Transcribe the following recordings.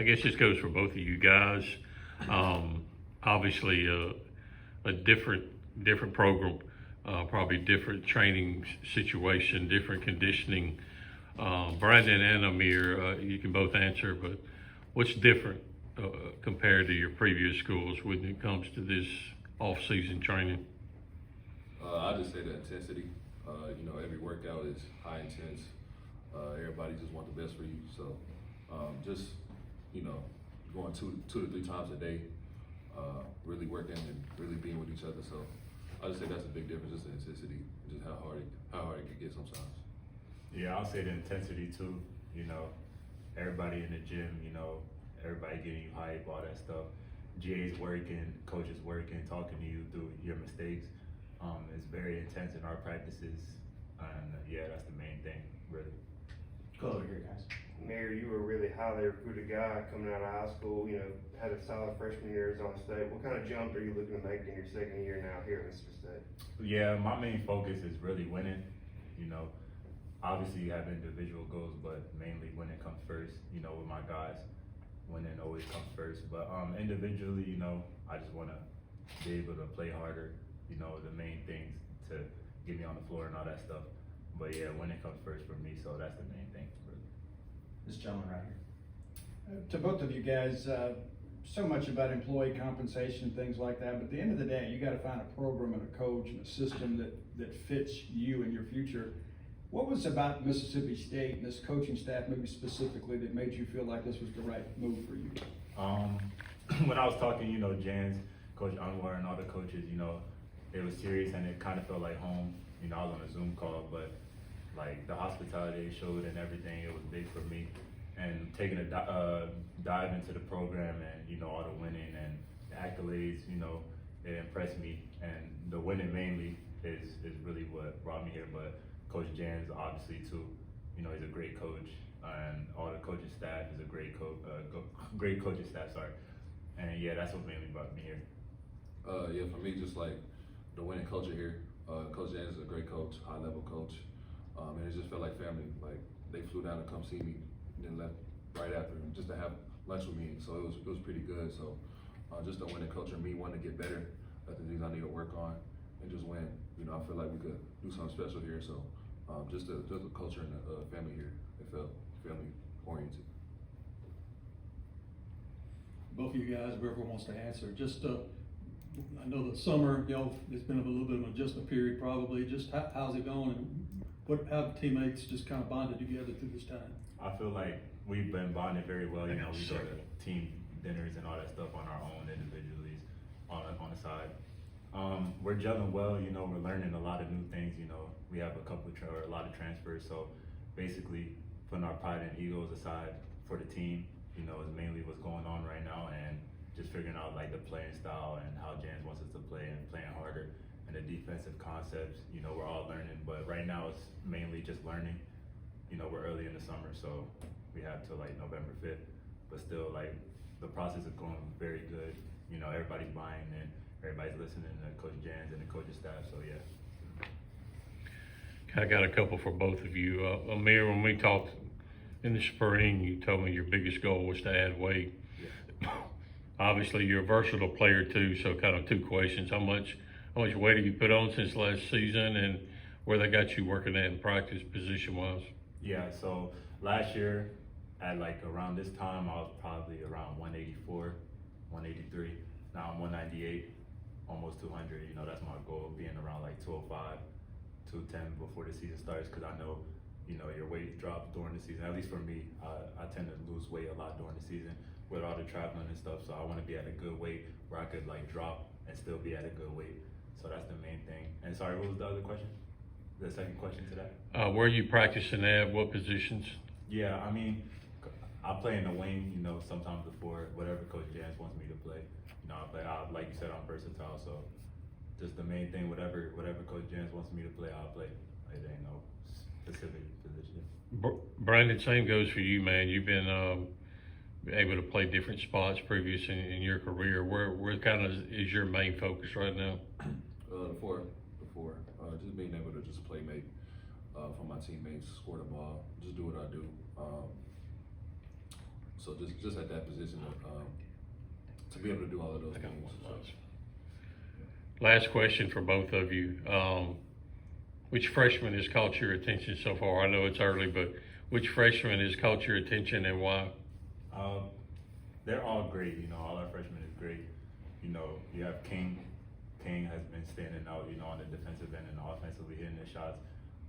I guess this goes for both of you guys. Obviously, a different program, probably different training situation, different conditioning. Brandon and Amir, you can both answer, but what's different compared to your previous schools when it comes to this off-season training? I just say the intensity. Every workout is high intense. Everybody just want the best for you. So, just you know, going two to three times a day, really working and really being with each other. So, I just say that's a big difference. Just the intensity, just how hard it can get sometimes. Yeah, I'll say the intensity too. Everybody in the gym, everybody getting you hype, all that stuff. GA's working, coaches working, talking to you through your mistakes. It's very intense in our practices, and yeah, that's the main thing, really. Go over here, guys. Mayor, you were a really highly recruited guy coming out of high school, had a solid freshman year at Arizona State. What kind of jump are you looking to make in your second year now here at Mississippi State? Yeah, my main focus is really winning. Obviously you have individual goals, but mainly winning comes first, with my guys. Winning always comes first. But individually, I just want to be able to play harder, the main things to get me on the floor and all that stuff. But yeah, winning comes first for me, so that's the main thing, really. This gentleman right here. To both of you guys, so much about employee compensation and things like that, but at the end of the day, you got to find a program and a coach and a system that fits you and your future. What was about Mississippi State and this coaching staff, maybe specifically, that made you feel like this was the right move for you? When I was talking, Jans, Coach Anwar, and all the coaches, it was serious and it kind of felt like home. I was on a Zoom call, but like the hospitality they showed and everything, it was big for me. And taking a dive into the program and all the winning and the accolades, it impressed me. And the winning mainly is really what brought me here. But Coach Jans, obviously too, he's a great coach, and all the coaching staff is a great great coaching staff. Sorry, and yeah, that's what mainly brought me here. Yeah, for me, just like the winning culture here. Coach Jans is a great coach, high level coach, and it just felt like family. Like they flew down to come see me, and then left right after, just to have lunch with me. So it was pretty good. So just the winning culture, me wanting to get better at the things I need to work on, and just win. I feel like we could do something special here. So just the culture and the family here, it felt family oriented. Both of you guys, whoever wants to answer, just I know the summer, it's been a little bit of an adjustment period probably. Just how's it going, and how have teammates just kind of bonded together through this time? I feel like we've been bonded very well. We go to team dinners and all that stuff on our own individually on the side. We're gelling well. We're learning a lot of new things. We have a lot of transfers. So basically, putting our pride and egos aside for the team, is mainly what's going on right now, and just figuring out like the playing style and how Jans wants us to play and playing harder, and the defensive concepts. We're all learning, but right now it's mainly just learning. We're early in the summer, so we have till like November 5th, but still like the process is going very good. Everybody's buying and everybody's listening to Coach Jans and the coaching staff, so yeah. I got a couple for both of you. Amir, when we talked in the spring, you told me your biggest goal was to add weight. Yeah. Obviously, you're a versatile player too, so kind of two questions. How much weight have you put on since last season, and where they got you working at in practice position-wise? Yeah, so last year at like around this time, I was probably around 184, 183. Now I'm 198, almost 200. That's my goal, being around like 205, 210 before the season starts, because I know, your weight drops during the season. At least for me, I tend to lose weight a lot during the season with all the traveling and stuff. So I want to be at a good weight where I could like drop and still be at a good weight. So that's the main thing. And sorry, what was the other question? The second question to that? Where are you practicing at? What positions? Yeah, I play in the wing, sometimes before whatever Coach Jans wants me to play. Like you said, I'm versatile, so just the main thing, whatever Coach Jans wants me to play, I'll play. Like, there ain't no specific position. Brandon, same goes for you, man. You've been able to play different spots previous in your career. Where kind of is your main focus right now? The four. Just being able to just play make for my teammates, score the ball, just do what I do. So just at that position, to be able to do all of those I got things. one last question for both of you. Which freshman has caught your attention so far? I know it's early, but which freshman has caught your attention and why? They're all great, you know, all our freshmen is great. You know, you have King. King has been standing out, you know, on the defensive end and offensively hitting his shots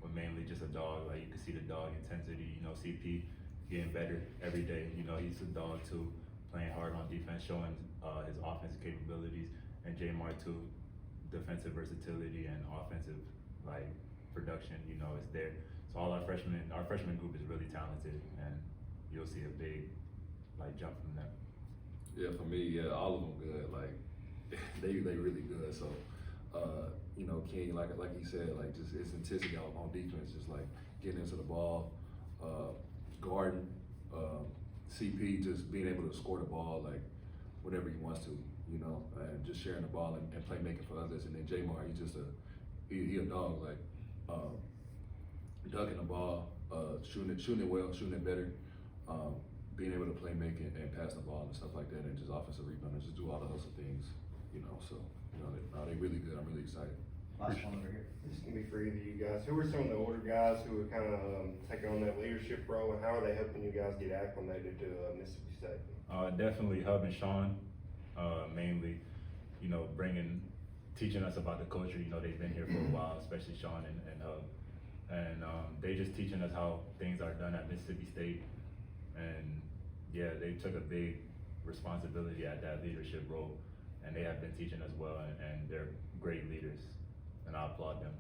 with mainly just a dog. Like, you can see the dog intensity, you know, CP getting better every day. You know, he's a dog too, playing hard on defense, showing his offensive capabilities. And Jamar too, defensive versatility and offensive, like, production, you know, is there. So all our freshman group is really talented, and you'll see a big, like, jump from them. Yeah, for me, yeah, all of them good. Like, they really good. So, you know, King, like he said, like, just his intensity on defense, just like getting into the ball, guarding, CP just being able to score the ball like whenever he wants to, you know, and just sharing the ball and playmaking for others. And then Jamar, he's just he a dog, like ducking the ball, shooting it well, shooting it better. Being able to play make and pass the ball and stuff like that, and just offensive rebounders, just do all the hustle things, you know. So, you know, they really good. I'm really excited. Last one over here. This can be for either of you guys. Who are some of the older guys who are kind of taking on that leadership role, and how are they helping you guys get acclimated to Mississippi State? Definitely Hub and Sean, mainly, you know, teaching us about the culture. You know, they've been here for a while, especially Sean and Hub. And they just teaching us how things are done at Mississippi State. And yeah, they took a big responsibility at that leadership role, and they have been teaching us well, and they're great leaders, and I applaud them.